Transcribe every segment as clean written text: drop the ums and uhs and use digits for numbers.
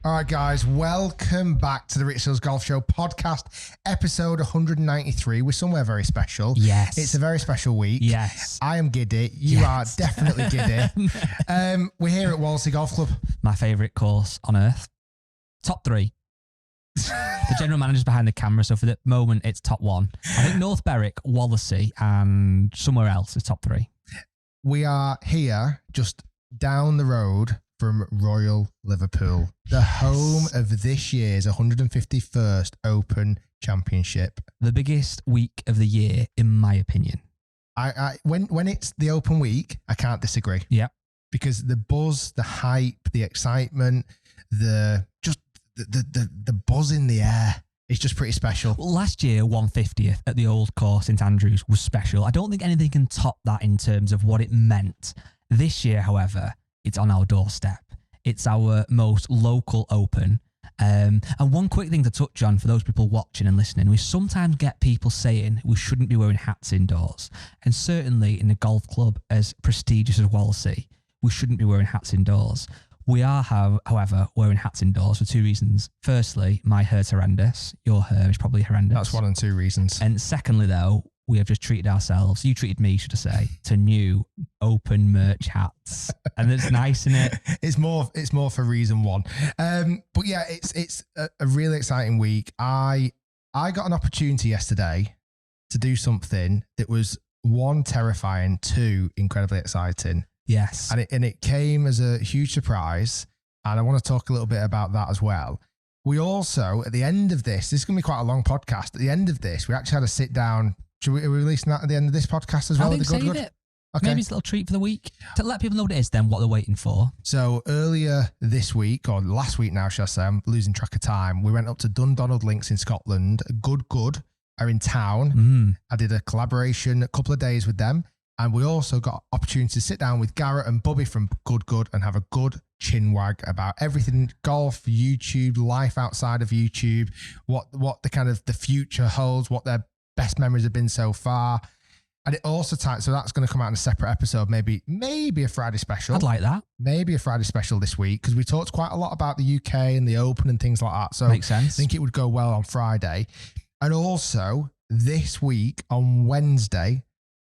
All right, guys, welcome back to the Shiels Golf Show podcast, episode 193. We're somewhere very special. Yes. It's a very special week. Yes. I am giddy. You are definitely giddy. We're here at Wallasey Golf Club. My favourite course on earth. Top 3. The general manager's behind the camera, so for the moment, it's top 1. I think North Berwick, Wallasey, and somewhere else is top 3. We are here just down the road from Royal Liverpool, the home of this year's 151st Open Championship. The biggest week of the year, in my opinion. When it's the Open week, I can't disagree. Yeah. Because the buzz, the hype, the excitement, the buzz in the air, it's just pretty special. Well, last year, 150th at the old course, St Andrews, was special. I don't think anything can top that in terms of what it meant. This year, however, it's on our doorstep. It's our most local Open. And one quick thing to touch on for those people watching and listening, we sometimes get people saying we shouldn't be wearing hats indoors. And certainly in a golf club as prestigious as Wallasey, we shouldn't be wearing hats indoors. We are, however, wearing hats indoors for 2 reasons. Firstly, my hair's horrendous. Your hair is probably horrendous. That's 1 and 2 reasons. And secondly, though, we have just treated ourselves, you treated me, should I say, to new Open merch hats. And it's nice, isn't it? It's more for reason 1. But yeah, it's a really exciting week. I got an opportunity yesterday to do something that was 1, terrifying, 2, incredibly exciting. Yes. And it came as a huge surprise. And I want to talk a little bit about that as well. We also, at the end of this is going to be quite a long podcast. At the end of this, we actually had a sit down. Should we release that at the end of this podcast as well? I think save it. Okay. Maybe it's a little treat for the week to let people know what it is then, what they're waiting for. So earlier this week, or last week now, shall I say, I'm losing track of time. We went up to Dundonald Links in Scotland. Good are in town. I did a collaboration a couple of days with them. And we also got opportunity to sit down with Garrett and Bubby from Good and have a good chin wag about everything golf, YouTube, life outside of YouTube, what the kind of the future holds, what their best memories have been so far. And it also so that's going to come out in a separate episode, maybe a Friday special. I'd like that. Maybe a Friday special this week, because we talked quite a lot about the UK and the Open and things like that. So makes sense. I think it would go well on Friday. And also this week on Wednesday,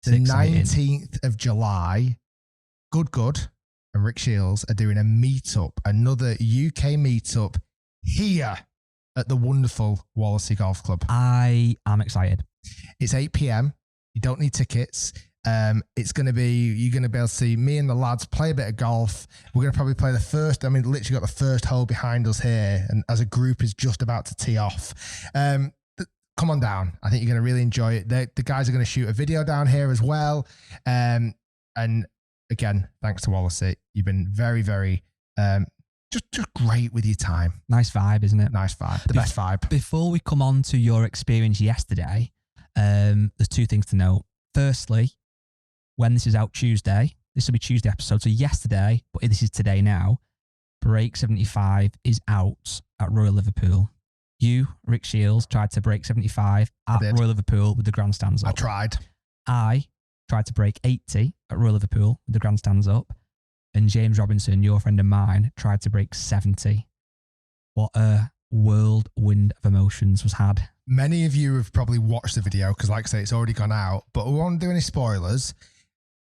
the 19th of July, Good and Rick Shiels are doing a meetup, another UK meetup here at the wonderful Wallasey Golf Club. I am excited. It's 8 p.m. You don't need tickets. It's going to be, you're going to be able to see me and the lads play a bit of golf. We're going to probably play literally got the first hole behind us here, and as a group is just about to tee off. Come on down. I think you're going to really enjoy it. The guys are going to shoot a video down here as well. And again, thanks to Wallasey. You've been very, very, just great with your time. Nice vibe, isn't it? Nice vibe. The best vibe. Before we come on to your experience yesterday, there's 2 things to note. Firstly, when this is out Tuesday, this will be Tuesday episode. So yesterday, but this is today now, Break 75 is out at Royal Liverpool. You, Rick Shiels, tried to break 75 at Royal Liverpool with the grandstands up. I tried. I tried to break 80 at Royal Liverpool with the grandstands up. And James Robinson, your friend of mine, tried to break 70. What a whirlwind of emotions was had. Many of you have probably watched the video because, like I say, it's already gone out. But we won't do any spoilers.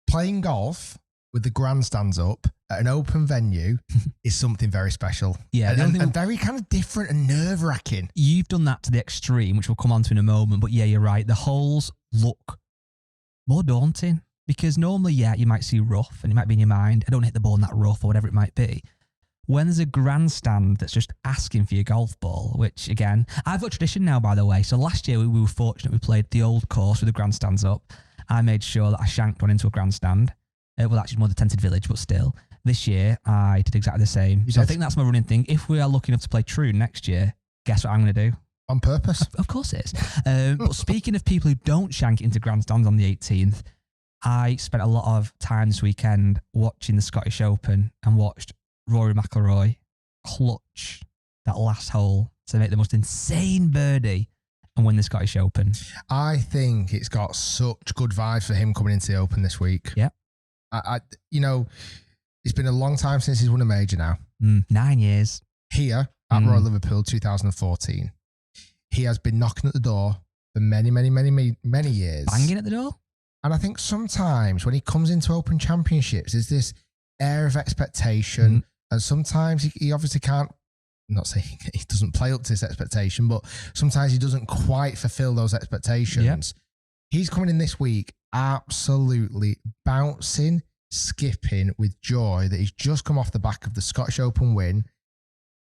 Playing golf with the grandstands up at an open venue is something very special. Yeah. And very kind of different and nerve-wracking. You've done that to the extreme, which we'll come on to in a moment. But yeah, you're right. The holes look more daunting because normally, you might see rough and it might be in your mind, I don't hit the ball in that rough or whatever it might be. When there's a grandstand that's just asking for your golf ball, which again, I've got tradition now, by the way. So last year we were fortunate. We played the old course with the grandstands up. I made sure that I shanked one into a grandstand. Well, actually more the tented village, but still. This year, I did exactly the same. So I think that's my running thing. If we are lucky enough to play Troon next year, guess what I'm going to do? On purpose? Of course it is. But speaking of people who don't shank into grandstands on the 18th, I spent a lot of time this weekend watching the Scottish Open and watched Rory McIlroy clutch that last hole to make the most insane birdie and win the Scottish Open. I think it's got such good vibes for him coming into the Open this week. Yeah. You know, it's been a long time since he's won a major now. 9 years. here at Royal Liverpool 2014. He has been knocking at the door for many, many, many, many years. Banging at the door? And I think sometimes when he comes into Open Championships, there's this air of expectation. And sometimes he obviously can't, I'm not saying he doesn't play up to this expectation, but sometimes he doesn't quite fulfill those expectations. Yep. He's coming in this week absolutely bouncing, skipping with joy that he's just come off the back of the Scottish Open win.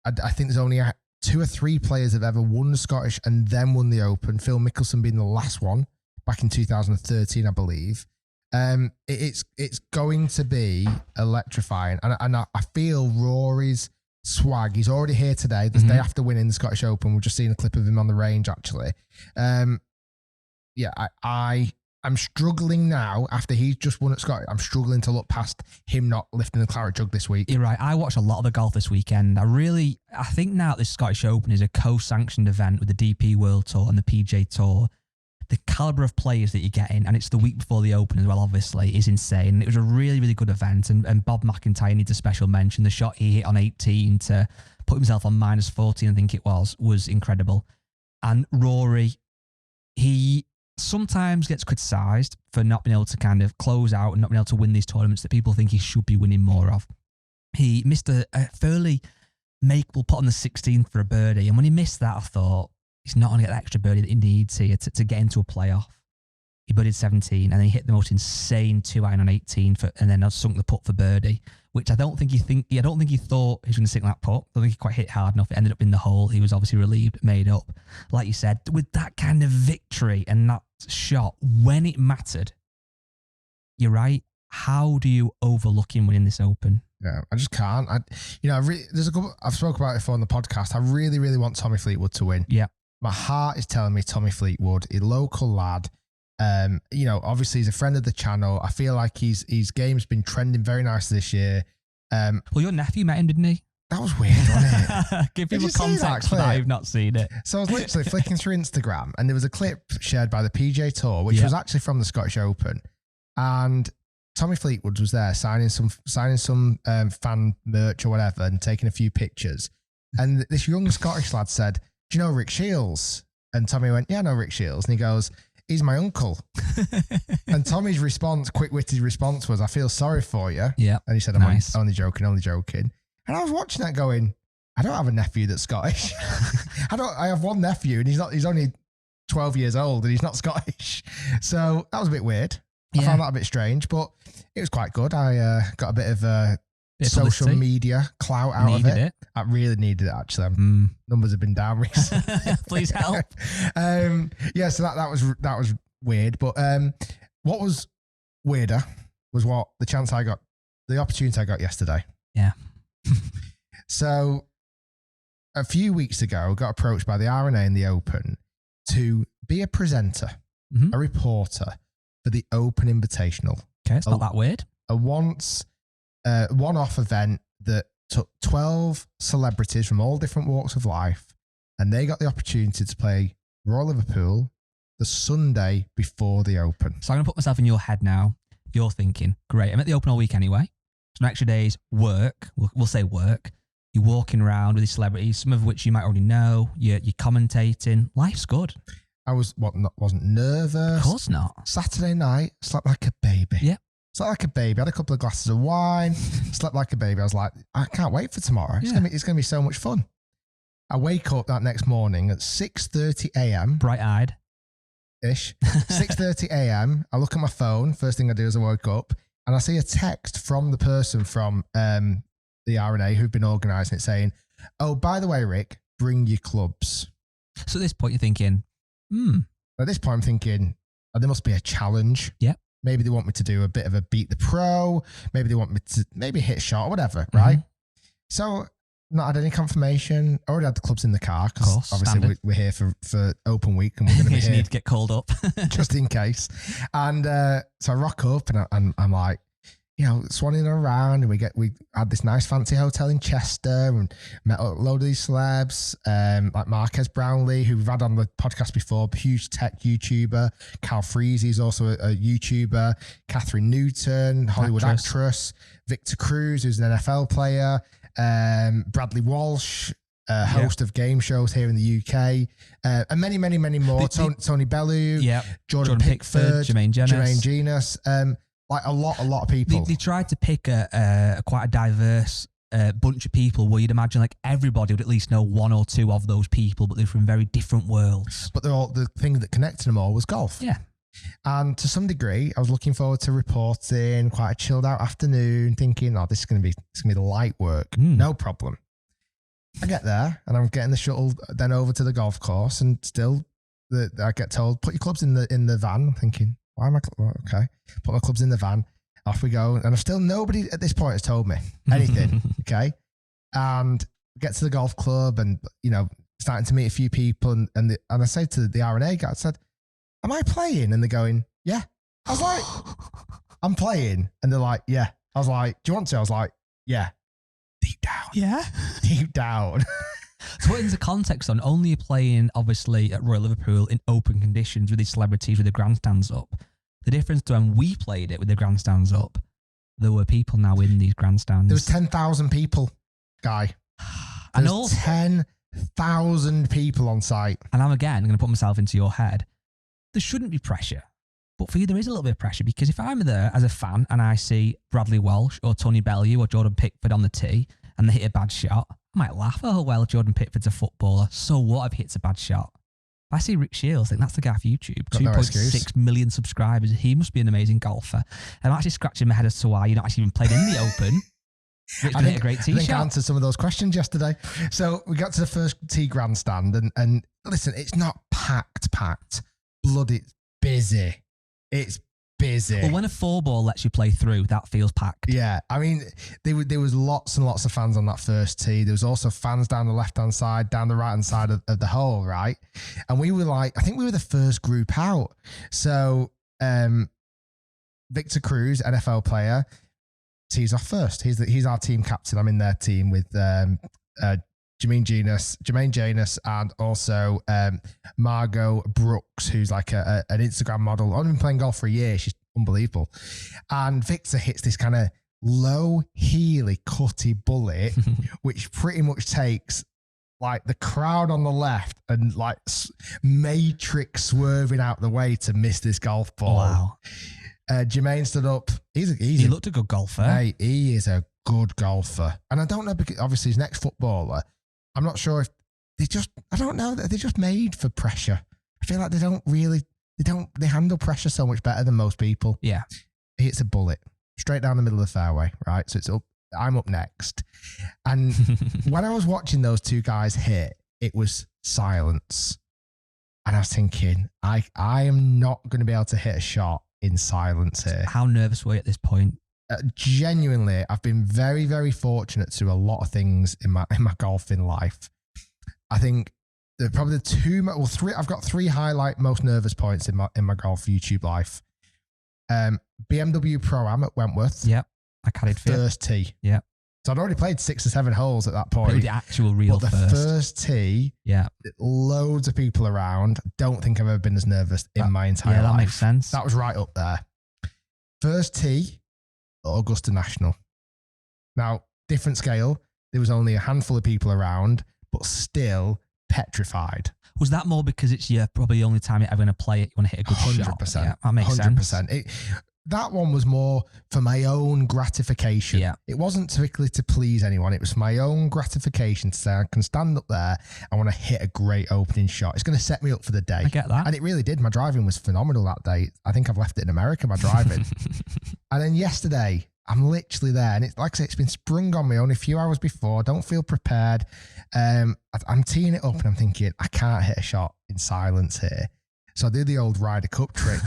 I think there's only 2 or 3 players that have ever won the Scottish and then won the Open. Phil Mickelson being the last one back in 2013, I believe. It's going to be electrifying. And I feel Rory's swag. He's already here today, the day after winning the Scottish Open. We've just seen a clip of him on the range, actually. I'm struggling now after he's just won at Scottish. I'm struggling to look past him not lifting the claret jug this week. You're right. I watched a lot of the golf this weekend. I think now this Scottish Open is a co-sanctioned event with the DP World Tour and the PJ Tour. The caliber of players that you're getting, and it's the week before the Open as well, obviously, is insane. It was a really, really good event, and Bob McIntyre needs a special mention. The shot he hit on 18 to put himself on -14, I think it was incredible. And Rory, he sometimes gets criticised for not being able to kind of close out and not being able to win these tournaments that people think he should be winning more of. He missed a fairly makeable putt on the 16th for a birdie, and when he missed that, I thought, he's not going to get that extra birdie that he needs here to get into a playoff. He birdied 17 and then he hit the most insane 2-iron on 18 and then sunk the putt for birdie, which I don't think he thought he was going to sink that putt. I don't think he quite hit hard enough. It ended up in the hole. He was obviously relieved, made up. Like you said, with that kind of victory and that shot, when it mattered, you're right. How do you overlook him winning this Open? Yeah, I just can't. There's a couple, I've spoken about it before on the podcast. I really, really want Tommy Fleetwood to win. Yeah. My heart is telling me Tommy Fleetwood, a local lad. Obviously he's a friend of the channel. I feel like his game's been trending very nice this year. Well, your nephew met him, didn't he? That was weird, wasn't it? Give people context for that I've not seen it. So I was literally flicking through Instagram and there was a clip shared by the PJ Tour, which was actually from the Scottish Open. And Tommy Fleetwood was there signing some fan merch or whatever and taking a few pictures. And this young Scottish lad said, "Do you know Rick Shiels?" And Tommy went, "Yeah, I know Rick Shiels." And he goes, "He's my uncle." And Tommy's quick-witted response was, "I feel sorry for you." Yeah. And he said, "I'm only joking. And I was watching that going, I don't have a nephew that's Scottish. I have one nephew and he's only 12 years old and he's not Scottish. So that was a bit weird. I found that a bit strange, but it was quite good. I got a bit of social media clout out of it. I really needed it, actually. Numbers have been down recently. Please help. So that was weird. But what was weirder was the opportunity I got yesterday. Yeah. So a few weeks ago, I got approached by the R&A in the Open to be a presenter, a reporter for the Open Invitational. Okay, it's not that weird. A one-off event that took 12 celebrities from all different walks of life, and they got the opportunity to play Royal Liverpool the Sunday before the Open. So I'm going to put myself in your head now. You're thinking, great, I'm at the Open all week anyway. Some extra days, work. We'll say work. You're walking around with these celebrities, some of which you might already know. You're commentating. Life's good. I wasn't nervous. Of course not. Saturday night, slept like a baby. Yeah. Slept like a baby. Had a couple of glasses of wine. Slept like a baby. I was like, I can't wait for tomorrow. It's gonna be so much fun. I wake up that next morning at 6:30 a.m. Bright-eyed. Ish. 6:30 a.m. I look at my phone. First thing I do is I woke up and I see a text from the person from the R&A who've been organising it saying, "Oh, by the way, Rick, bring your clubs." So at this point, you're thinking, At this point, I'm thinking, there must be a challenge. Yeah. Maybe they want me to do a bit of a beat the pro. Maybe they want me to hit a shot or whatever, right? So not had any confirmation. I already had the clubs in the car because obviously we're here for Open Week and we're going to be here. Need to get called up. just in case. And so I rock up and I'm like, swanning around, and we had this nice fancy hotel in Chester and met a load of these celebs, like Marquez Brownlee, who we've had on the podcast before, huge tech YouTuber. Cal Freezy's also a YouTuber. Catherine Newton, Hollywood actress. Victor Cruz, who's an NFL player. Bradley Walsh, host of game shows here in the UK, and many, many, many more. Tony Bellew, Jordan Pickford, Jermaine Genius, like a lot of people. They tried to pick quite a diverse bunch of people where you'd imagine like everybody would at least know one or two of those people, but they're from very different worlds. But the thing that connected them all was golf. Yeah. And to some degree, I was looking forward to reporting, quite a chilled out afternoon, thinking, oh, this is going to be the light work. No problem. I get there and I'm getting the shuttle then over to the golf course, and still I get told, put your clubs in the van. I'm thinking, why am I, okay, put my clubs in the van. Off we go. And I've still, nobody at this point has told me anything. Okay. And get to the golf club and, starting to meet a few people. And I say to the R&A guy, I said, am I playing? And they're going, yeah. I was like, I'm playing. And they're like, yeah. I was like, do you want to? I was like, yeah. Deep down. Yeah. Deep down. So what is the context on? Only playing, obviously, at Royal Liverpool in open conditions with these celebrities with the grandstands up. The difference to when we played it with the grandstands up, there were people now in these grandstands. There was 10,000 people, Guy. And also 10,000 people on site. And I'm again going to put myself into your head. There shouldn't be pressure. But for you, there is a little bit of pressure, because if I'm there as a fan and I see Bradley Walsh or Tony Bellew or Jordan Pickford on the tee and they hit a bad shot, I might laugh. Oh, well, Jordan Pickford's a footballer. So what if he hits a bad shot? I see Rick Shiels, I think that's the guy for YouTube. 2.6 million subscribers. He must be an amazing golfer. I'm actually scratching my head as to why you're not actually even played in the Open. I think, a great tee shot. I answered some of those questions yesterday. So we got to the first tee grandstand, and listen, it's not packed. Bloody busy. It's busy. Well, when a 4-ball lets you play through, that feels packed. Yeah. I mean, there was lots and lots of fans on that first tee. There was also fans down the left-hand side, down the right-hand side of the hole, right? And we were like, I think we were the first group out. So Victor Cruz, NFL player, tees off first. He's our team captain. I'm in their team with Jermaine Genius, and also Margot Brooks, who's like an Instagram model. I've been playing golf for a year. She's unbelievable. And Victor hits this kind of low heely cutty bullet, which pretty much takes like the crowd on the left and like matrix swerving out the way to miss this golf ball. Wow. Jermaine stood up. He looked a good golfer. Hey, he is a good golfer. And I don't know, because obviously his next footballer, I'm not sure if I don't know, they're just made for pressure. I feel like they handle pressure so much better than most people. Yeah. He hits a bullet straight down the middle of the fairway, right? So I'm up next. And when I was watching those two guys hit, it was silence. And I was thinking, I am not going to be able to hit a shot in silence here. How nervous were you at this point? Genuinely, I've been very, very fortunate to a lot of things in my golfing life. I think probably three. I've got three highlight most nervous points in my golf YouTube life. BMW Pro-Am at Wentworth. Yep, I carried first tee. Yeah. So I'd already played 6 or 7 holes at that point. The actual real but the first tee, yeah, loads of people around. Don't think I've ever been as nervous in my entire life. Yeah, that makes sense. That was right up there. First tee, Augusta National. Now, different scale. There was only a handful of people around, but still petrified. Was that more because it's probably the only time you're ever going to play it? You want to hit a good 100%, shot? Yeah, that makes 100%. sense. That one was more for my own gratification. Yeah. It wasn't typically to please anyone. It was my own gratification to say, I can stand up there. I want to hit a great opening shot. It's going to set me up for the day. I get that. And it really did. My driving was phenomenal that day. I think I've left it in America, my driving. And then yesterday, I'm literally there. And it's like I say, it's been sprung on me only a few hours before. Don't feel prepared. I'm teeing it up and I'm thinking, I can't hit a shot in silence here. So I do the old Ryder Cup trick.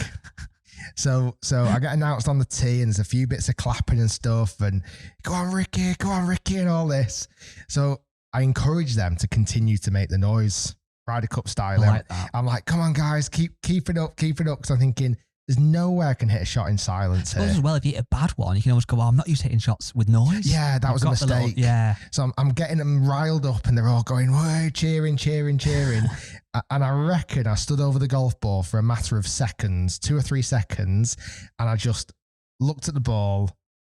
So I get announced on the tee and there's a few bits of clapping and stuff and go on Ricky and all this. So I encourage them to continue to make the noise, Ryder Cup style. I like that. I'm like, come on guys, keep it up. Because I'm thinking there's no way I can hit a shot in silence here. As well, if you hit a bad one, you can almost go, I'm not used to hitting shots with noise. Yeah, that was a mistake. Yeah. So I'm getting them riled up and they're all going, whoa, cheering. And I reckon I stood over the golf ball for a matter of seconds, 2 or 3 seconds, and I just looked at the ball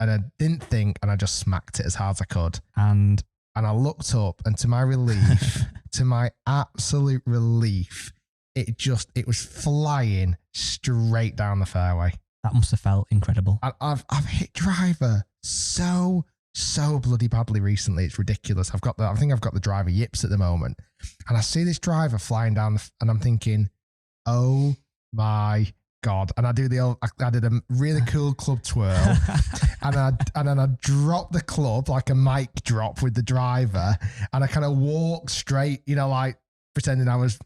and I didn't think, and I just smacked it as hard as I could. And I looked up, and to my relief, to my absolute relief, it was flying straight down the fairway. That must have felt incredible. And I've hit driver so bloody badly recently. It's ridiculous. I think I've got the driver yips at the moment, and I see this driver flying down, and I'm thinking, oh my God. And I did a really cool club twirl, and then I dropped the club like a mic drop with the driver, and I kind of walked straight, like pretending I was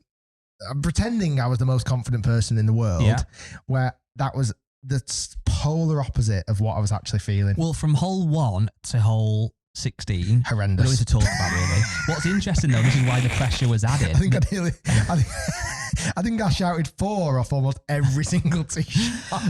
the most confident person in the world, where that was the polar opposite of what I was actually feeling. Well, from hole 1 to hole 16, horrendous. Nothing to talk about, really. What's interesting though, this is why the pressure was added. I think I shouted 4 off almost every single tee shot.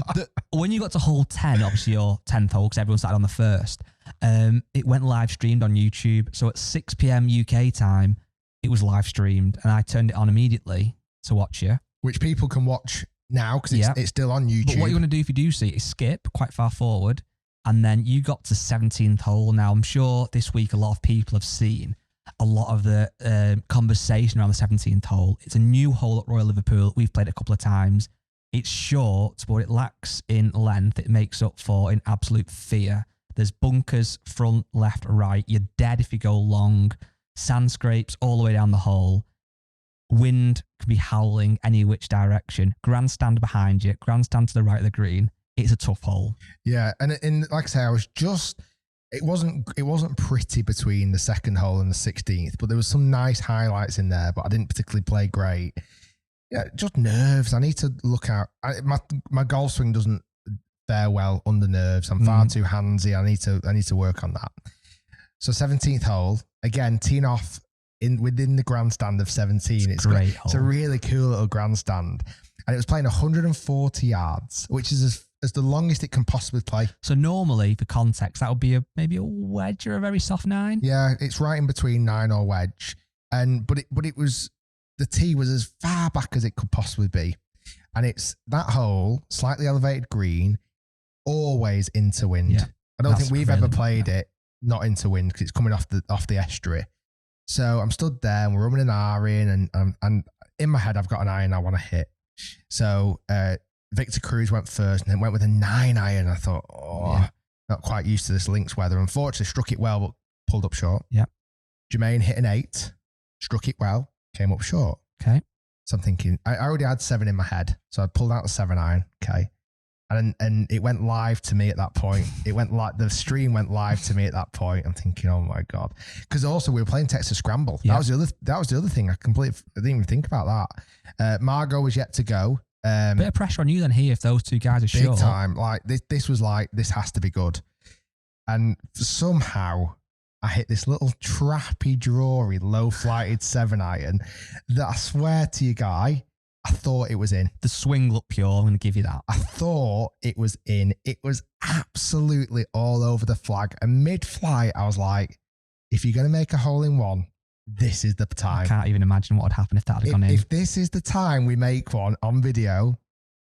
When you got to hole 10, obviously your 10th hole, because everyone started on the first, it went live streamed on YouTube. So at 6 p.m. UK time, it was live streamed, and I turned it on immediately to watch you. Which people can watch now because it's still on YouTube. But what you want to do if you do see it is skip quite far forward, and then you got to 17th hole. Now, I'm sure this week a lot of people have seen a lot of the conversation around the 17th hole. It's a new hole at Royal Liverpool. We've played it a couple of times. It's short, but it lacks in length. It makes up for in absolute fear. There's bunkers front, left, right. You're dead if you go long. Sand scrapes all the way down the hole. Wind can be howling any which direction. Grandstand behind you. Grandstand to the right of the green. It's a tough hole. Yeah, and like I say, I was just... It wasn't pretty between the second hole and the 16th, but there was some nice highlights in there, but I didn't particularly play great. Yeah, just nerves. I need to look out. My golf swing doesn't fare well under nerves. I'm far too handsy. I need to work on that. So 17th hole, again, teeing off within the grandstand of 17. It's great. It's a really cool little grandstand. And it was playing 140 yards, which is as the longest it can possibly play. So normally, for context, that would be maybe a wedge or a very soft 9. Yeah, it's right in between 9 or wedge. But it was, the tee was as far back as it could possibly be. And it's that hole, slightly elevated green, always into wind. Yeah, I don't think we've ever played it not into wind because it's coming off the estuary. So I'm stood there and we're rubbing an R in, and in my head I've got an iron I want to hit. So Victor Cruz went first and then went with a 9 iron. I thought, not quite used to this links weather. Unfortunately, struck it well, but pulled up short. Yeah. Jermaine hit an 8, struck it well, came up short. Okay. So I'm thinking, I already had 7 in my head. So I pulled out the 7 iron. Okay. And it went live to me at that point. The stream went live to me at that point. I'm thinking, oh my God. Because also we were playing Texas Scramble. Yeah. That was the other thing. I didn't even think about that. Margot was yet to go. Bit of pressure on you then here if those two guys are short. Big time. Like this was like, this has to be good. And somehow I hit this little trappy, drawy, low flighted 7 iron that I swear to you, Guy, I thought it was in. The swing looked pure. I'm going to give you that. I thought it was in. It was absolutely all over the flag. And mid-flight, I was like, if you're going to make a hole in one, this is the time. I can't even imagine what would happen if that had gone in. If this is the time we make one on video,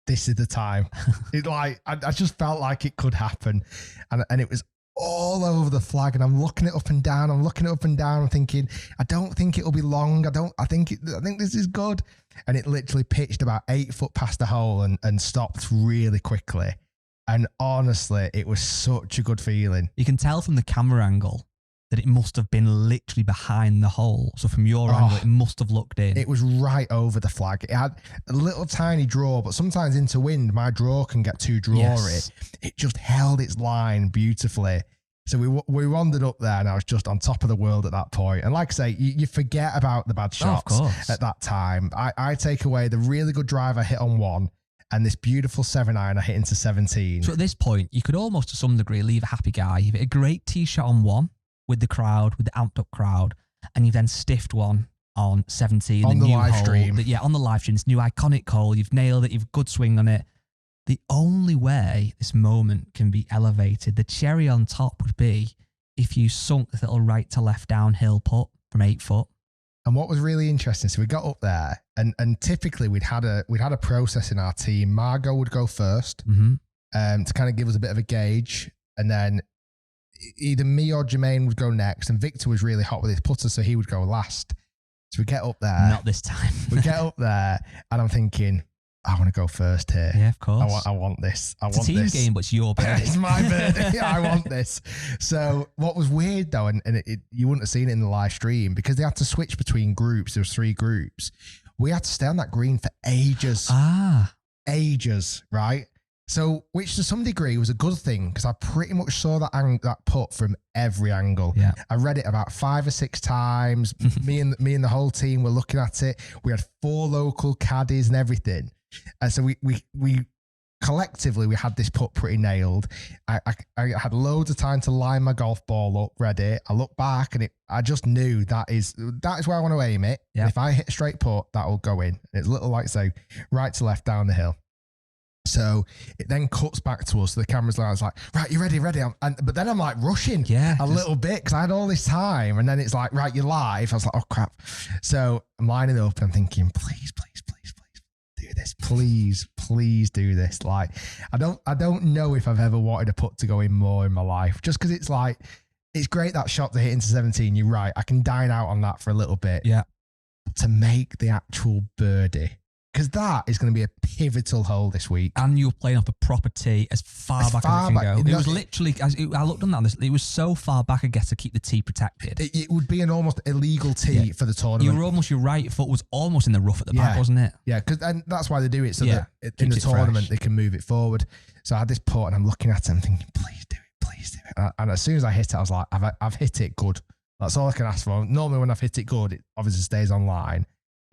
this is the time. I just felt like it could happen. And it was all over the flag, and I'm looking it up and down. I'm thinking, I don't think it'll be long. I think this is good. And it literally pitched about 8 foot past the hole and stopped really quickly. And honestly, it was such a good feeling. You can tell from the camera angle that it must have been literally behind the hole. So from your angle, it must have looked in. It was right over the flag. It had a little tiny draw, but sometimes into wind, my draw can get too drawy. Yes. It just held its line beautifully. So we wandered up there, and I was just on top of the world at that point. And like I say, you forget about the bad shots at that time. I take away the really good drive I hit on 1 and this beautiful 7 iron I hit into 17. So at this point, you could almost to some degree leave a happy guy. You've hit a great tee shot on 1 with the crowd, with the amped up crowd, and you've then stiffed one on 17. On the live stream. On the live stream, this new iconic hole. You've nailed it. You've good swing on it. The only way this moment can be elevated, the cherry on top would be if you sunk this little right to left downhill putt from 8 foot. And what was really interesting, so we got up there, and typically we'd had a process in our team. Margot would go first to kind of give us a bit of a gauge. and then either me or Jermaine would go next, and Victor was really hot with his putter, so he would go last. So we get up there. Not this time. We get up there, and I'm thinking, I want to go first here. Yeah, of course. I want this. It's a team game, but it's your birdie. It's my birdie. I want this. So what was weird though, and you wouldn't have seen it in the live stream, because they had to switch between groups. There was 3 groups. We had to stay on that green for ages. Ages, right? So, which to some degree was a good thing, because I pretty much saw that putt from every angle. Yeah. I read it about 5 or 6 times. me and the whole team were looking at it. We had 4 local caddies and everything. And so we collectively, we had this putt pretty nailed. I had loads of time to line my golf ball up, ready. I looked back, and I just knew that is where I want to aim it. Yeah. If I hit a straight putt, that will go in. And it's a little like so, right to left down the hill. So it then cuts back to us. So the camera's like, right, you ready? But then I'm like rushing a little bit, because I had all this time. And then it's like, right, you're live. I was like, oh crap. So I'm lining up, and I'm thinking, please do this. Please do this. Like, I don't know if I've ever wanted a putt to go in more in my life, just because it's like, it's great that shot to hit into 17. You're right. I can dine out on that for a little bit. Yeah. But to make the actual birdie, because that is going to be a pivotal hole this week. And you were playing off a proper tee as far back as it can go. It was literally, I looked on that, it was so far back, I guess, to keep the tee protected. It would be an almost illegal tee for the tournament. Your right foot was almost in the rough at the back, wasn't it? Yeah, and that's why they do it, so that in the tournament they can move it forward. So I had this putt, and I'm looking at it, and thinking, please do it. And as soon as I hit it, I was like, I've hit it good. That's all I can ask for. Normally when I've hit it good, it obviously stays online.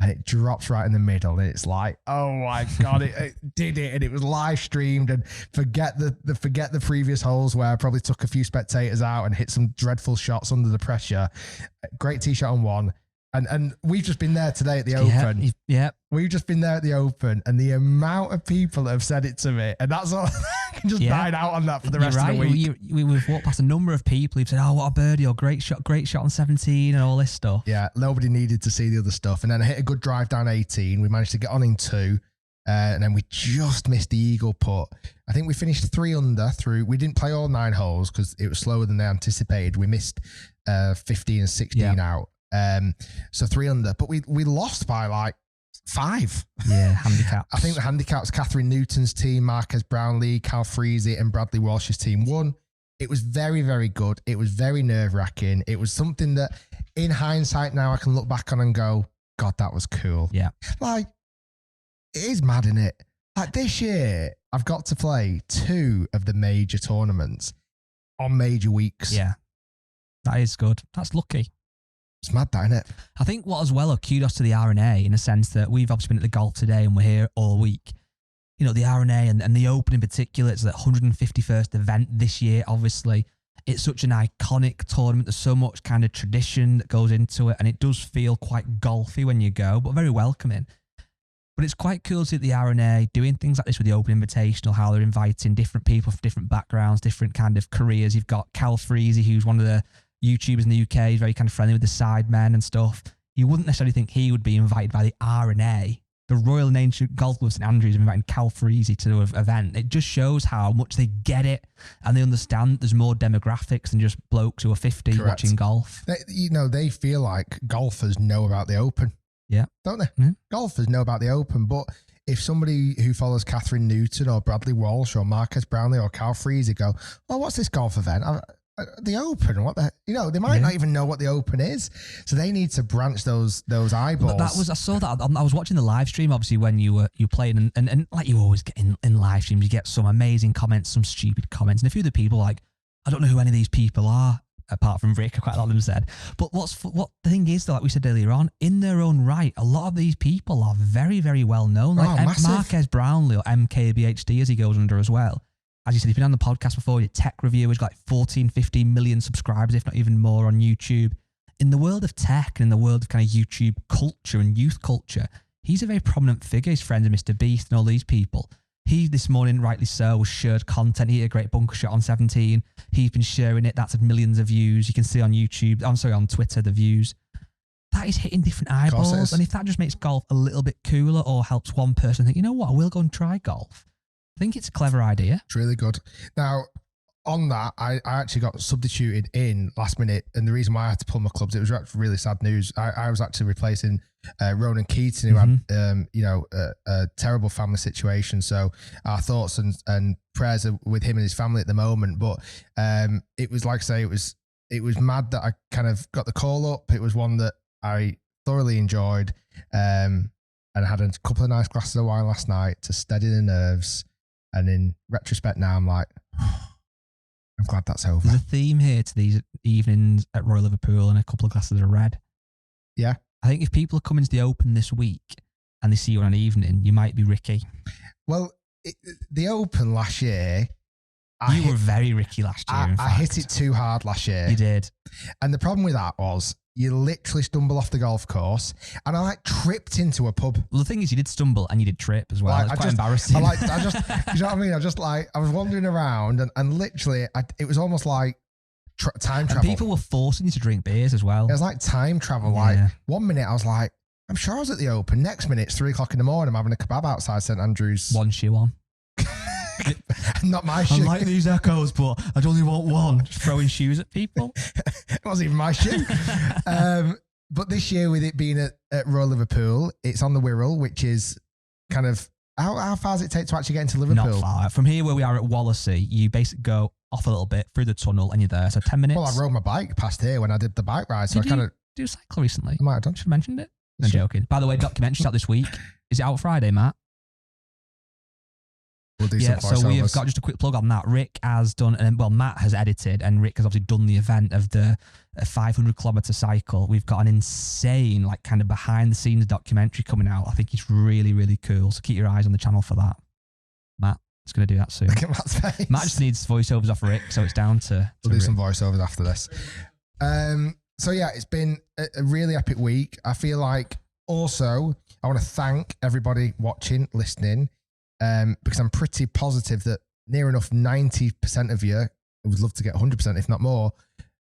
And it drops right in the middle, and it's like, oh my God, it did it, and it was live streamed. And forget the previous holes where I probably took a few spectators out and hit some dreadful shots under the pressure. Great tee shot on one, and we've just been there today at the Open. Yeah, we've just been there at the Open, and the amount of people that have said it to me, and that's all. I can just dine out on that for the rest of the week. We've walked past a number of people who've said, "Oh, what a birdie!" or "Great shot on 17," and all this stuff. Yeah, nobody needed to see the other stuff, and then I hit a good drive down 18. We managed to get on in 2. And then we just missed the eagle putt. I think we finished 3 under through. We didn't play all 9 holes because it was slower than they anticipated. We missed 15 and 16 out. So 3 under, but we lost by like 5. Yeah, handicaps. I think the handicaps, Catherine Newton's team, Marquez Brownlee, Cal Freese, and Bradley Walsh's team won. It was very, very good. It was very nerve-wracking. It was something that, in hindsight now, I can look back on and go, God, that was cool. Yeah. Like, it is mad, isn't it? Like, this year, I've got to play 2 of the major tournaments on major weeks. Yeah. That is good. That's lucky. It's mad, that, isn't it? I think what as well, kudos to the R&A in a sense that we've obviously been at the golf today and we're here all week. You know, the R&A and the Open in particular, it's the 151st event this year, obviously. It's such an iconic tournament. There's so much kind of tradition that goes into it, and it does feel quite golfy when you go, but very welcoming. But it's quite cool to see the R&A doing things like this with the Open Invitational, how they're inviting different people from different backgrounds, different kind of careers. You've got Cal Freese, who's one of the YouTubers in the UK. He's very kind of friendly with the sidemen and stuff. You wouldn't necessarily think he would be invited by the R&A. The Royal and Ancient Golf Club St Andrews have invited Cal Freese to an event. It just shows how much they get it and they understand there's more demographics than just blokes who are 50 watching golf. They feel like golfers know about the Open. Yeah. Don't they? Yeah. Golfers know about the Open, but if somebody who follows Catherine Newton or Bradley Walsh or Marcus Brownlee or Cal Freese go, oh, what's this golf event? The Open, what the, they might not even know what the Open is, so they need to branch those eyeballs. I saw that. I was watching the live stream, obviously, when you played, and like you always get in live streams, you get some amazing comments, some stupid comments, and a few of the people like, I don't know who any of these people are, apart from Rick, quite a lot of them said. But what the thing is, though, like we said earlier on, in their own right, a lot of these people are very, very well known. Like Marquez Brownlee, or MKBHD as he goes under as well. As you said, he's been on the podcast before, he's a tech reviewer, he's got like 14, 15 million subscribers, if not even more, on YouTube. In the world of tech and in the world of kind of YouTube culture and youth culture, he's a very prominent figure. He's friends with Mr. Beast and all these people. He, this morning, rightly so, was shared content. He had a great bunker shot on 17. He's been sharing it. That's had millions of views. You can see on YouTube, on Twitter, the views. That is hitting different eyeballs. And if that just makes golf a little bit cooler or helps one person think, you know what, I will go and try golf. I think it's a clever idea. It's really good. Now, on that, I actually got substituted in last minute, and the reason why I had to pull my clubs, it was actually really sad news. I was actually replacing Ronan Keaton, who had a terrible family situation. So our thoughts and prayers are with him and his family at the moment. But it was like I say, it was mad that I kind of got the call up. It was one that I thoroughly enjoyed, and I had a couple of nice glasses of wine last night to steady the nerves. And in retrospect now, I'm like, I'm glad that's over. There's a theme here to these evenings at Royal Liverpool and a couple of glasses of red. Yeah. I think if people are coming to the Open this week and they see you on an evening, you might be Ricky. Well, the Open last year... You were very Ricky last year, I hit it too hard last year. You did. And the problem with that was you literally stumble off the golf course and I like tripped into a pub. Well, the thing is you did stumble and you did trip as well. It's quite embarrassing. You know what I mean? I was wandering around and literally it was almost like time travel. And people were forcing you to drink beers as well. It was like time travel. Like 1 minute I was like, I'm sure I was at the Open. Next minute it's 3 o'clock in the morning. I'm having a kebab outside St Andrews. One shoe on. Not my shoe. I like these echoes, but I'd only want one. Just throwing shoes at people. It wasn't even my shoe. But this year, with it being at Royal Liverpool, it's on the Wirral, which is kind of how far does it take to actually get into Liverpool? Not far. From here, where we are at Wallasey, you basically go off a little bit through the tunnel, and you're there. So 10 minutes. Well, I rode my bike past here when I did the bike ride, so did I kind of do a cycle recently. I might have done. Should have mentioned it. No joking. By the way, documentary's out this week. Is it out Friday, Matt? We'll do some so we have got just a quick plug on that. Rick has done, Matt has edited, and Rick has obviously done the event of the 500-kilometer cycle. We've got an insane, like, kind of behind the scenes documentary coming out. I think it's really, really cool. So keep your eyes on the channel for that. Matt is going to do that soon. Look at Matt's face. Matt just needs voiceovers off Rick, so it's down to we'll do Rick. some voiceovers after this. So yeah, it's been a really epic week. I feel like also I want to thank everybody watching, listening. Because I'm pretty positive that near enough 90% of you, I would love to get 100%, if not more,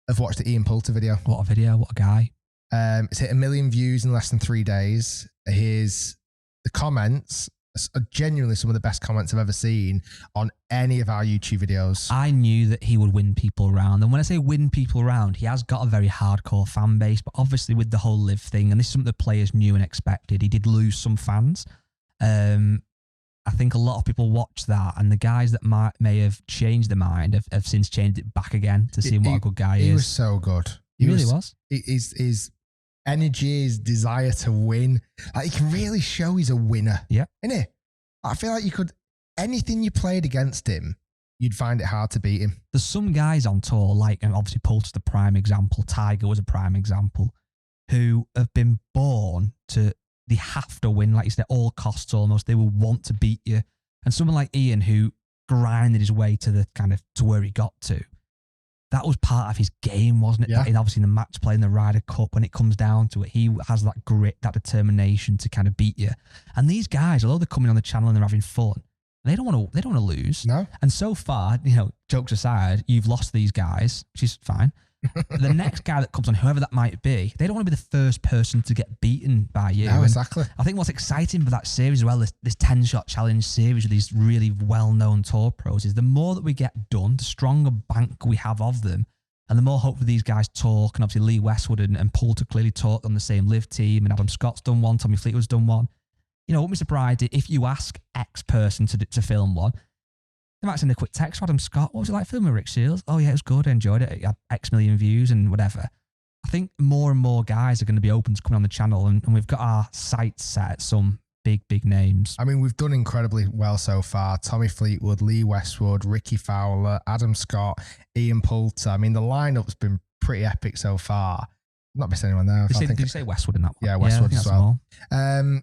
have watched the Ian Poulter video. What a video, what a guy. It's hit 1 million views in less than 3 days. The comments are genuinely some of the best comments I've ever seen on any of our YouTube videos. I knew that he would win people around. And when I say win people around, he has got a very hardcore fan base, but obviously with the whole live thing, and this is something the players knew and expected, he did lose some fans. I think a lot of people watch that, and the guys that may have changed their mind have since changed it back again to see what a good guy is. He was so good. He really was. His energy, his desire to win, like he can really show he's a winner. Yeah, isn't he? I feel like anything you played against him, you'd find it hard to beat him. There's some guys on tour, like, and obviously Poulter's the prime example. Tiger was a prime example, who have been born to. They have to win, like you said, at all costs almost. They will want to beat you. And someone like Ian, who grinded his way to where he got to, that was part of his game, wasn't it? Yeah. And obviously in the match play in the Ryder Cup, when it comes down to it, he has that grit, that determination to kind of beat you. And these guys, although they're coming on the channel and they're having fun, they don't want to lose. No. And so far, jokes aside, you've lost these guys, which is fine. The next guy that comes on, whoever that might be, they don't want to be the first person to get beaten by you. No, exactly. I think what's exciting for that series as well, this 10-shot challenge series with these really well-known tour pros, is the more that we get done, the stronger bank we have of them, and the more hopefully these guys talk. And obviously Lee Westwood and Poulter clearly talked on the same live team, and Adam Scott's done one, Tommy Fleetwood's done one. Wouldn't be surprised if you ask X person to film one. They might send a quick text to Adam Scott. What was it like filming with Rick Shiels? Oh, yeah, it was good. I enjoyed it. It had X million views and whatever. I think more and more guys are going to be open to coming on the channel, and we've got our sights set at some big names. I mean, we've done incredibly well so far. Tommy Fleetwood, Lee Westwood, Ricky Fowler, Adam Scott, Ian Poulter. I mean, the lineup's been pretty epic so far. Not missed anyone there. Did you say Westwood in that one? Yeah, Westwood as well. I'll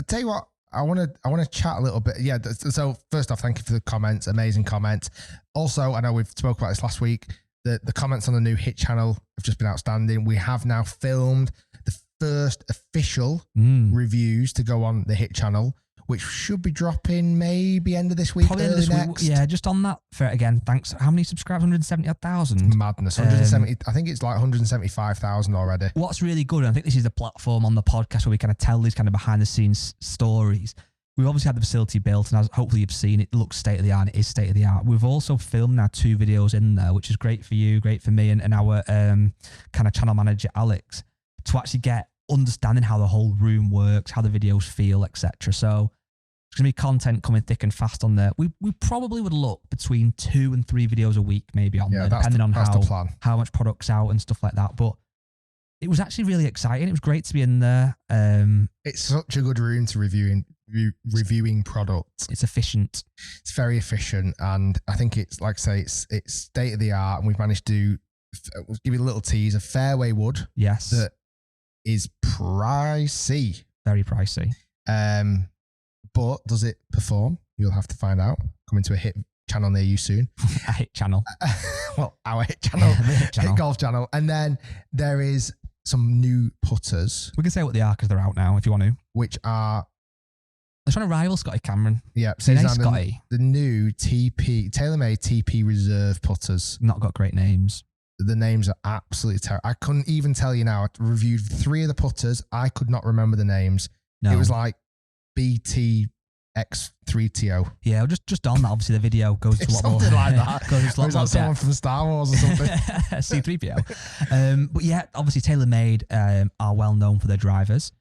tell you what. I want to chat a little bit. Yeah. So first off, thank you for the comments. Amazing comments. Also, I know we've spoke about this last week. The comments on the new Hit channel have just been outstanding. We have now filmed the first official reviews to go on the Hit channel, which should be dropping maybe end of this week, probably early next. Yeah, just on that. Again, thanks. How many subscribers? 170,000. Madness. 170. I think it's like 175,000 already. What's really good, and I think this is the platform on the podcast where we kind of tell these kind of behind the scenes stories. we've obviously had the facility built, and as hopefully you've seen, it looks state of the art, and it is state of the art. We've also filmed now 2 videos in there, which is great for you, great for me, and our kind of channel manager, Alex, to actually get understanding how the whole room works, how the videos feel, etc. So there's going to be content coming thick and fast on there. We probably would look between 2 and 3 videos a week maybe on there, depending on how much product's out and stuff like that. But it was actually really exciting. It was great to be in there. It's such a good room to reviewing products. It's efficient. It's very efficient, and I think it's like I say, it's state of the art. And we've managed to give you a little tease of fairway wood. Yes, that is pricey, very pricey. But does it perform? You'll have to find out. Coming to a hit channel near you soon. A hit channel. Well, our hit channel, hit golf channel, and then there is some new putters. We can say what they are because they're out now if you want to. Which are... They're trying to rival Scotty Cameron. Yeah. So these Scotty. The new TaylorMade TP Reserve putters. Not got great names. The names are absolutely terrible. I couldn't even tell you now. I reviewed 3 of the putters. I could not remember the names. No. It was like BTX3TO. Yeah, just on that, obviously the video goes to a lot more. Something like that. Goes to a lot more someone from Star Wars or something? C3PO. But yeah, obviously TaylorMade are well known for their drivers.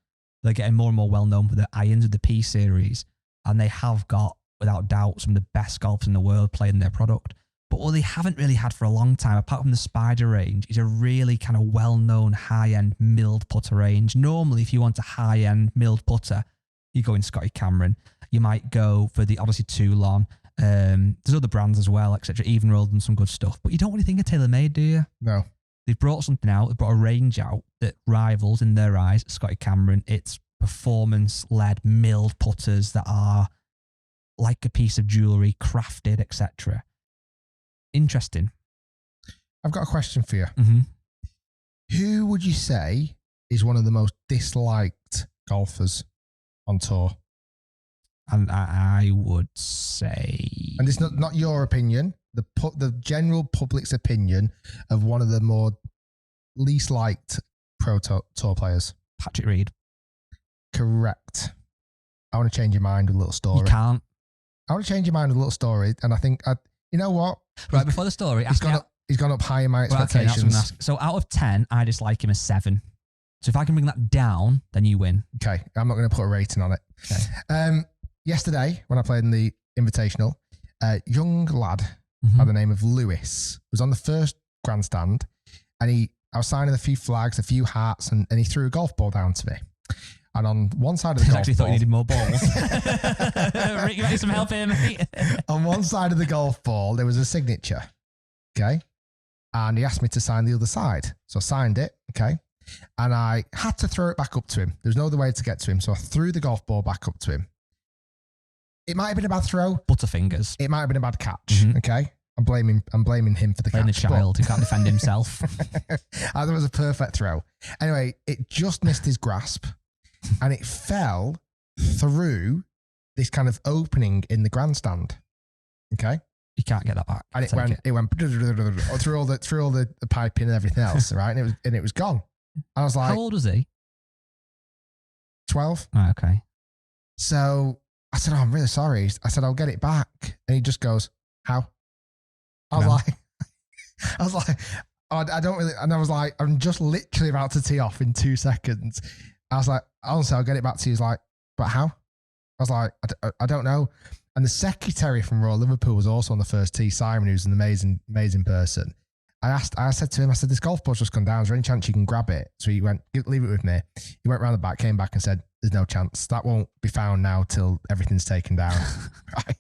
They're getting more and more well known for their irons with the P series, and they have got, without doubt, some of the best golfers in the world playing their product. But what they haven't really had for a long time, apart from the Spider range, is a really kind of well-known high-end milled putter range. Normally, if you want a high-end milled putter, you go in Scotty Cameron. You might go for the Odyssey Toulon. There's other brands as well, etc. Even rolled and some good stuff. But you don't really think of TaylorMade, do you? No. They've brought something out. They've brought a range out that rivals, in their eyes, Scotty Cameron. It's performance-led milled putters that are like a piece of jewellery, crafted, etc. Interesting. I've got a question for you. Mm-hmm. Who would you say is one of the most disliked golfers on tour? And I would say... And it's not your opinion, the general public's opinion of one of the more least liked pro tour players. Patrick Reed. Correct. I want to change your mind with a little story. You can't. I want to change your mind with a little story, and I think, you know what? Right, before the story... He's gone up high in my expectations. Okay, so out of 10, I dislike him a 7. So if I can bring that down, then you win. Okay, I'm not going to put a rating on it. Okay. Yesterday, when I played in the Invitational, a young lad by the name of Lewis was on the first grandstand, and I was signing a few flags, a few hats, and he threw a golf ball down to me. And on one side of the golf ball... I thought you needed more balls. Rick, you need some help here, mate. On one side of the golf ball, there was a signature. Okay. And he asked me to sign the other side. So I signed it. Okay. And I had to throw it back up to him. There's no other way to get to him. So I threw the golf ball back up to him. It might have been a bad throw. Butterfingers. It might have been a bad catch. Okay. I'm blaming him for the catch. The child who can't defend himself. I thought it was a perfect throw. Anyway, it just missed his grasp and it fell through this kind of opening in the grandstand. Okay. You can't get that back. And it went through all the piping and everything else, right? And it was gone. I was like, how old was he? 12. Oh, okay. So I said, oh, I'm really sorry. I said, I'll get it back. And he just goes, how? I was like, oh, I don't really. And I was like, I'm just literally about to tee off in 2 seconds. I was like, honestly, I'll get it back to you. He's like, but how? I was like, I don't know. And the secretary from Royal Liverpool was also on the first tee, Simon, who's an amazing, amazing person. I said to him, this golf ball's just gone down. Is there any chance you can grab it? So he went, leave it with me. He went round the back, came back and said, there's no chance. That won't be found now till everything's taken down. Right?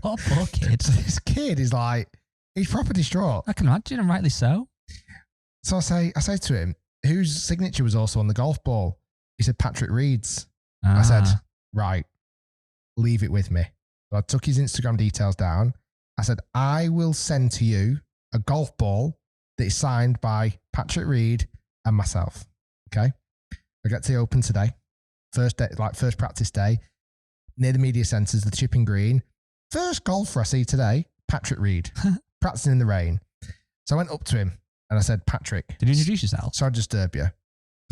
What a poor kid. So this kid is like, he's proper distraught. I can imagine, and rightly so. So I say to him, whose signature was also on the golf ball? He said, Patrick Reed's. I said, right, leave it with me. So I took his Instagram details down. I said, I will send to you a golf ball that is signed by Patrick Reed and myself. Okay. I get to the Open today. First day, first practice day, near the media centres, the chipping green. First golfer I see today, Patrick Reed, practicing in the rain. So I went up to him and I said, Patrick. Did you introduce yourself? Sorry to disturb you.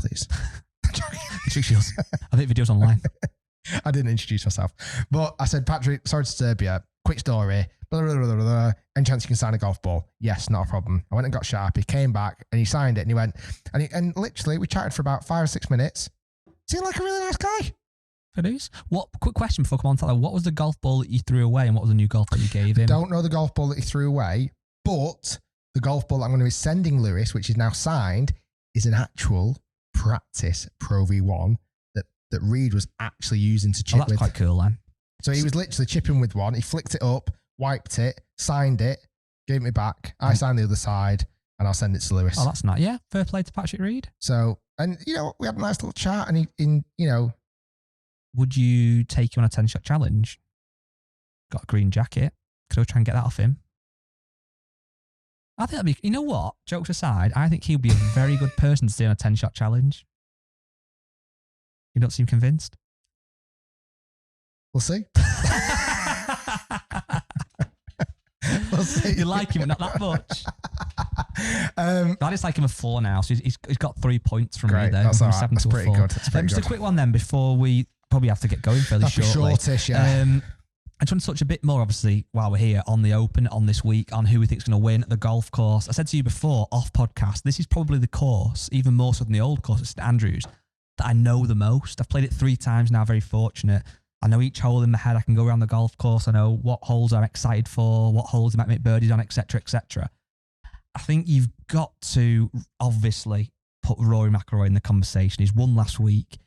Please. Shiels. I think video's online. I didn't introduce myself. But I said, Patrick, sorry to disturb you. Quick story. Blah, blah, blah, blah, blah. Any chance you can sign a golf ball? Yes, not a problem. I went and got Sharpie, came back, and he signed it, and he went, and literally, we chatted for about 5 or 6 minutes. Seemed like a really nice guy. It is. Quick question before I come on to that. What was the golf ball that you threw away, and what was the new golf that you gave him? Don't know the golf ball that he threw away, but the golf ball that I'm going to be sending Lewis, which is now signed, is an actual practice Pro V1 that Reed was actually using to chip with. That's quite cool, then. So he was literally chipping with one. He flicked it up, wiped it, signed it, gave it me back. I signed the other side, and I'll send it to Lewis. Oh, that's nice. Yeah, fair play to Patrick Reed. So, and we had a nice little chat, and Would you take you on a 10-shot challenge? Got a green jacket. Could I try and get that off him? I think that'd be, you know what? Jokes aside, I think he'd be a very good person to stay on a 10-shot challenge. You don't seem convinced? We'll see. We'll see. You like him, but not that much. I just like him a 4 now, so he's got 3 points from me there. That's all right. 7 That's to pretty 4. good. That's pretty Just good. a quick one then before we probably have to get going fairly shortly. Shortish, yeah. I just want to touch a bit more, obviously, while we're here on the Open on this week on who we think is going to win at the golf course. I said to you before, off podcast, this is probably the course, even more so than the old course at St Andrews, that I know the most. I've played it 3 times now, very fortunate. I know each hole in my head. I can go around the golf course. I know what holes I'm excited for, what holes I might make birdies on, etc., etc. I think you've got to obviously put Rory McIlroy in the conversation. He's won last week.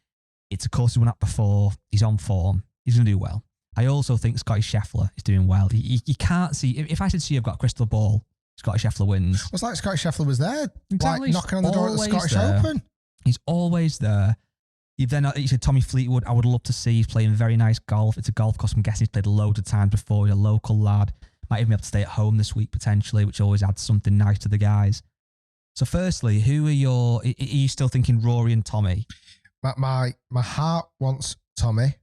It's a course he won at before. He's on form. He's going to do well. I also think Scotty Scheffler is doing well. You can't see, if I said to you, I've got a crystal ball, Scotty Scheffler wins. It's like Scotty Scheffler was there, Exactly. like knocking on the door at the Scottish there. Open. He's always there. You've then, you said Tommy Fleetwood, I would love to see. He's playing very nice golf. It's a golf course I'm guessing he's played loads of times before. He's a local lad. Might even be able to stay at home this week potentially, which always adds something nice to the guys. So firstly, are you still thinking Rory and Tommy? My heart wants Tommy.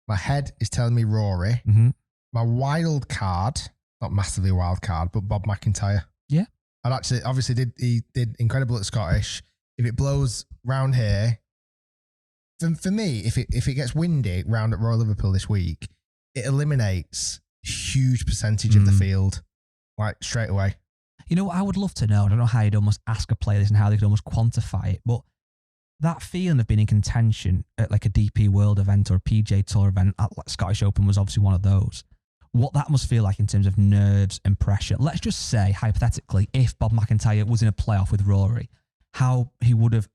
My head is telling me Rory. Mm-hmm. My wild card, not massively wild card, but Bob McIntyre. Yeah. And actually, obviously, he did incredible at the Scottish. If it blows round here, for me, if it gets windy round at Royal Liverpool this week, it eliminates a huge percentage of the field, like straight away. You know what I would love to know? I don't know how you'd almost ask a player this and how they could almost quantify it, but that feeling of being in contention at like a DP World event or a PJ Tour event at like Scottish Open was obviously one of those. What that must feel like in terms of nerves and pressure. Let's just say, hypothetically, if Bob McIntyre was in a playoff with Rory, how he would have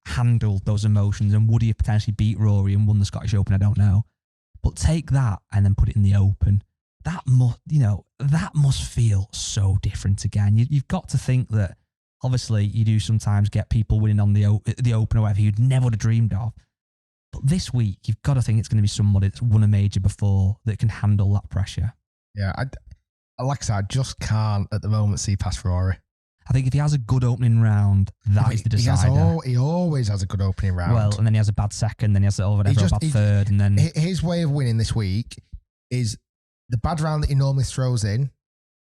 handled those emotions, and would he have potentially beat Rory and won the Scottish Open? I don't know. But take that and then put it in the Open. That must feel so different again. You've got to think that obviously you do sometimes get people winning on the Open or whatever you'd never would have dreamed of. But this week, you've got to think it's going to be somebody that's won a major before that can handle that pressure. Yeah, like I said, I just can't at the moment see past Rory. I think if he has a good opening round, that is the decider. He always has a good opening round. Well, and then he has a bad second, then he has a bad third, and then his way of winning this week is the bad round that he normally throws in.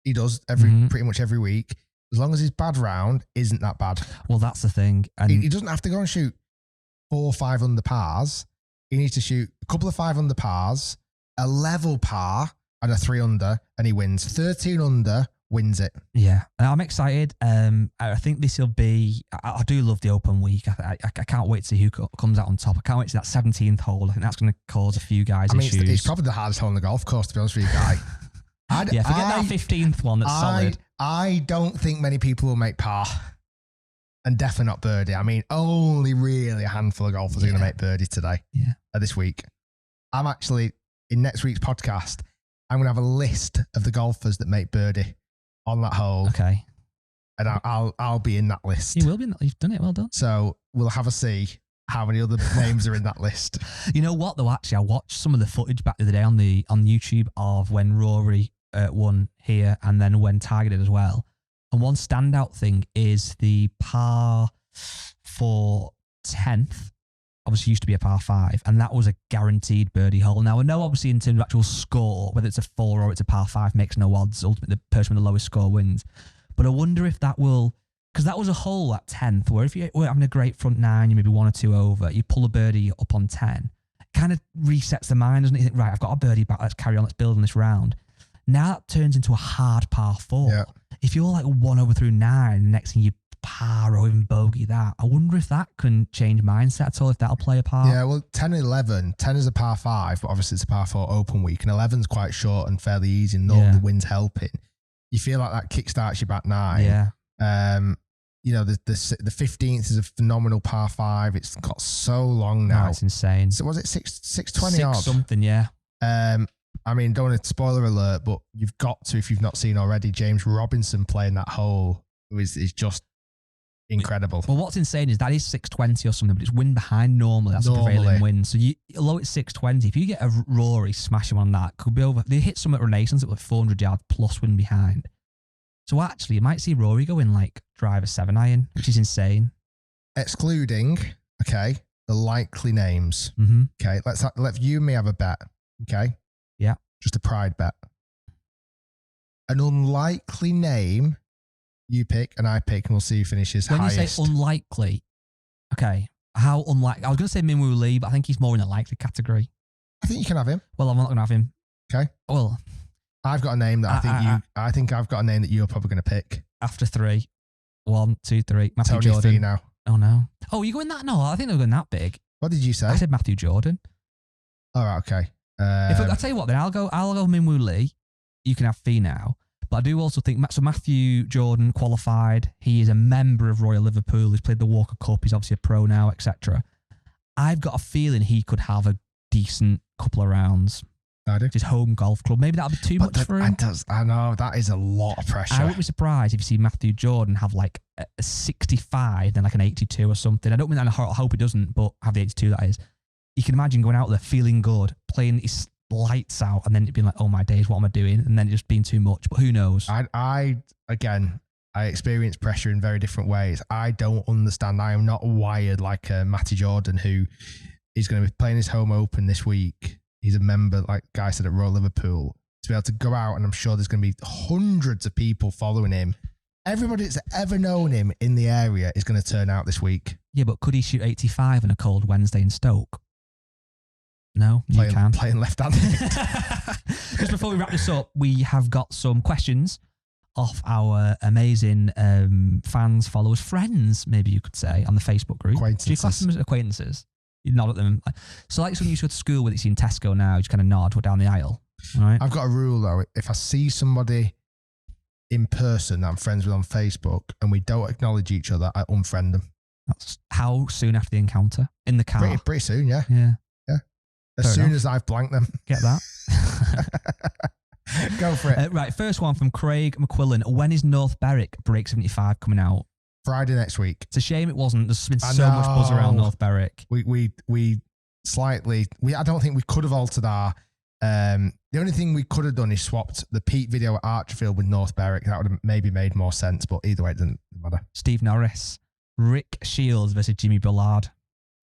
He does pretty much every week. As long as his bad round isn't that bad. Well, that's the thing. And he doesn't have to go and shoot 4 or 5 under pars. He needs to shoot a couple of 5 under pars, a level par, and a 3 under, and he wins. 13 under wins it. Yeah, I'm excited. I think this will be. I do love the Open week. I can't wait to see who comes out on top. I can't wait to see that 17th hole. I think that's going to cause a few guys issues. It's probably the hardest hole on the golf course, to be honest with you, Guy. Forget that 15th one. That's solid. I don't think many people will make par, and definitely not birdie. I mean, only really a handful of golfers are going to make birdie today. Yeah, this week. I'm actually in next week's podcast. I'm going to have a list of the golfers that make birdie on that hole. Okay. And I'll be in that list. You will be. You've done it. Well done. So we'll have a see how many other names are in that list. You know what though? Actually, I watched some of the footage back the other day on YouTube of when Rory won here and then when Tiger did as well. And one standout thing is the par 4 10th. Obviously used to be a par 5, and that was a guaranteed birdie hole. Now, I know obviously in terms of actual score, whether it's a 4 or it's a par 5 makes no odds. Ultimately, the person with the lowest score wins. But I wonder if that will, because that was a hole at 10th, where if you were having a great front 9, you maybe 1 or 2 over, you pull a birdie up on 10, kind of resets the mind, doesn't it? You think, right, I've got a birdie back. Let's carry on. Let's build on this round. Now that turns into a hard par 4. Yeah. If you're like 1 over through 9, the next thing you par or even bogey that, I wonder if that can change mindset at all, if that'll play a part. Yeah, well, 10 and 11, 10 is a par 5, but obviously it's a par 4 open week, and 11's quite short and fairly easy, and normally the wind's helping. You feel like that kickstarts you back 9. Yeah. You know, the 15th is a phenomenal par 5. It's got so long now. No, it's insane. So was it 620 odd? Something, yeah. I mean, don't want to spoiler alert, but you've got to, if you've not seen already, James Robinson playing that hole is just incredible. Well, what's insane is that is 620 or something, but it's wind behind normally. That's the prevailing wind. So although it's 620, if you get a Rory smashing on that, could be over. They hit some at Renaissance at like 400 yards plus wind behind. So actually, you might see Rory go in like driver 7-iron, which is insane. Excluding, okay, the likely names. Mm-hmm. Okay, let you and me have a bet. Okay. Yeah. Just a pride bet. An unlikely name you pick and I pick, and we'll see who finishes highest. When you say unlikely, okay, how unlikely? I was going to say Minwoo Lee, but I think he's more in the likely category. I think you can have him. Well, I'm not going to have him. Okay. Well, I've got a name that I think I've got a name that you're probably going to pick. After 3. 1, 2, 3. Matthew Tony Jordan. Finau. Oh, no. Oh, you going that? No, I think they're going that big. What did you say? I said Matthew Jordan. All right, okay. I'll tell you what, then I'll go Minwoo Lee. You can have Finau. But I do also think, so Matthew Jordan qualified. He is a member of Royal Liverpool. He's played the Walker Cup. He's obviously a pro now, etc. I've got a feeling he could have a decent couple of rounds. I do. His home golf club. Maybe that'll be too much for him. I know, that is a lot of pressure. I wouldn't be surprised if you see Matthew Jordan have like a 65, then like an 82 or something. I don't mean that, I hope he doesn't, but have the 82, that is. You can imagine going out there feeling good, playing his lights out, and then it being like, oh my days, what am I doing? And then it just being too much, but who knows? I experience pressure in very different ways. I don't understand. I am not wired like Matty Jordan, who is going to be playing his home open this week. He's a member, like Guy said, at Royal Liverpool, to be able to go out, and I'm sure there's going to be hundreds of people following him. Everybody that's ever known him in the area is going to turn out this week. Yeah, but could he shoot 85 on a cold Wednesday in Stoke? No, you can. Playing left-handed. Just before we wrap this up, we have got some questions off our amazing fans, followers, friends, maybe you could say, on the Facebook group. Acquaintances. Do you class them as acquaintances? You nod at them. So like someone you used to go to school with, you see in Tesco now, you just kind of nod down the aisle. All right? I've got a rule, though. If I see somebody in person that I'm friends with on Facebook and we don't acknowledge each other, I unfriend them. That's how soon after the encounter? In the car? Pretty soon, yeah. Yeah. As soon as I've blanked them. Get that? Go for it. Right, first one from Craig McQuillan. When is North Berwick Break 75 coming out? Friday next week. It's a shame it wasn't. There's been so much buzz around North Berwick. We I don't think we could have altered our. The only thing we could have done is swapped the Pete video at Archerfield with North Berwick. That would have maybe made more sense, but either way, it doesn't matter. Steve Norris. Rick Shiels versus Jimmy Bullard.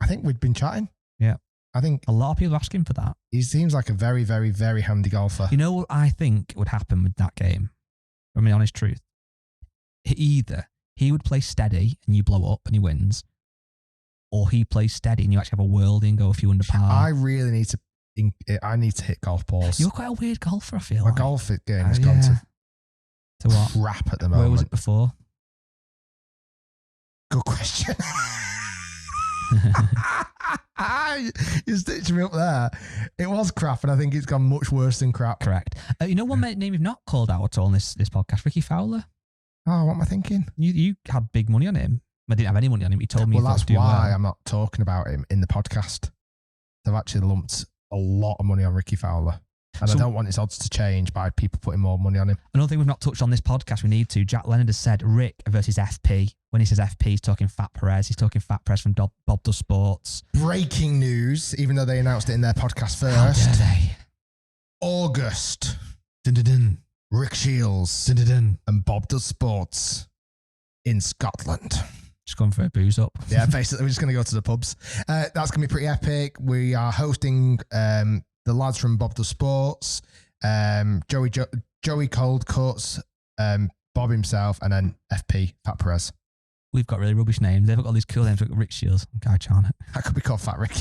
I think we'd been chatting. Yeah. I think a lot of people are asking for that. He seems like a very, very, very handy golfer. You know what I think would happen with that game? I mean, honest truth. Either he would play steady and you blow up and he wins, or he plays steady and you actually have a worldie and go a few under par. I really need to hit golf balls. You're quite a weird golfer, I feel My like. golf game has gone to what? Crap at the moment. Where was it before? Good question. You stitched me up there. It was crap, and I think it's gone much worse than crap. Correct. You know one name you've not called out at all in this podcast? Ricky Fowler. Oh, what am I thinking? You had big money on him. I didn't have any money on him. He told me. Well, that's why I'm not talking about him in the podcast. I've actually lumped a lot of money on Ricky Fowler. And I don't want his odds to change by people putting more money on him. Another thing we've not touched on this podcast, we need to. Jack Leonard has said Rick versus FP. When he says FP, he's talking Fat Perez. He's talking Fat Perez from Bob Does Sports. Breaking news, even though they announced it in their podcast first. How dare they? August. Dun, dun, dun. Rick Shiels dun, dun, dun. and Bob Does Sports in Scotland. Just going for a booze up. Yeah, basically, we're just going to go to the pubs. That's going to be pretty epic. We are hosting the lads from Bob Does Sports, Joey Cold Cuts, Bob himself, and then FP, Fat Perez. we've got really rubbish names. They've got all these cool names. We've got Rick Shiels and Guy Charnock. I could be called Fat Rick.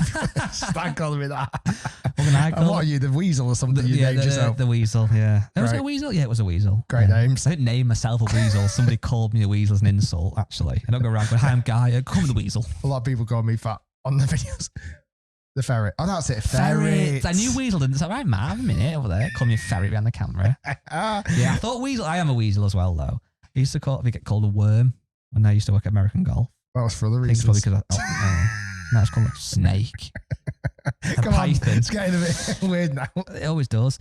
Start calling me that. What can I call And what are you, the Weasel or something? You named yourself? The Weasel, yeah. Was it Right. a Weasel? Yeah, it was a Weasel. Great names. I didn't name myself a Weasel. Somebody called me a Weasel as an insult, actually. I don't go around going, hi, I'm Guy. Call me the Weasel. A lot of people call me fat on the videos. The ferret. Oh, that's it. Ferret. I knew Weasel didn't say, right, man, have a minute over there. Call me a ferret behind the camera. Yeah, I thought Weasel. I am a Weasel as well, though. I used to get called a worm when I used to work at American Golf. Well, it's for other I think reasons. it's probably because no, it's called a snake. A Come on, python. it's getting a bit weird now. It always does.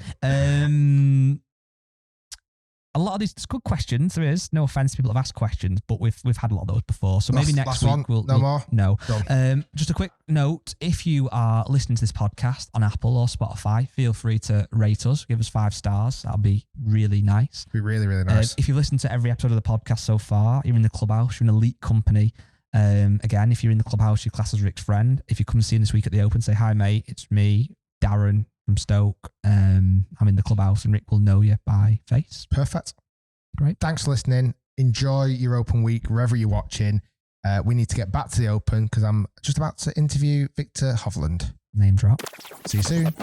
A lot of these, there's good questions. There is no offense, people have asked questions, but we've had a lot of those before. So maybe next week we'll more. No. Done. Just a quick note: if you are listening to this podcast on Apple or Spotify, feel free to rate us, give us 5 stars. That'll be really nice. It'd be really, really nice. If you've listened to every episode of the podcast so far, you're in the clubhouse, you're an elite company. Again, if you're in the clubhouse, your class is Rick's friend. If you come and see him this week at the Open, say hi, mate. It's me, Darren from Stoke. I'm in the clubhouse, and Rick will know you by face. Perfect. Great. Thanks for listening. Enjoy your Open week wherever you're watching. We need to get back to the Open because I'm just about to interview Victor Hovland. Name drop. See you soon.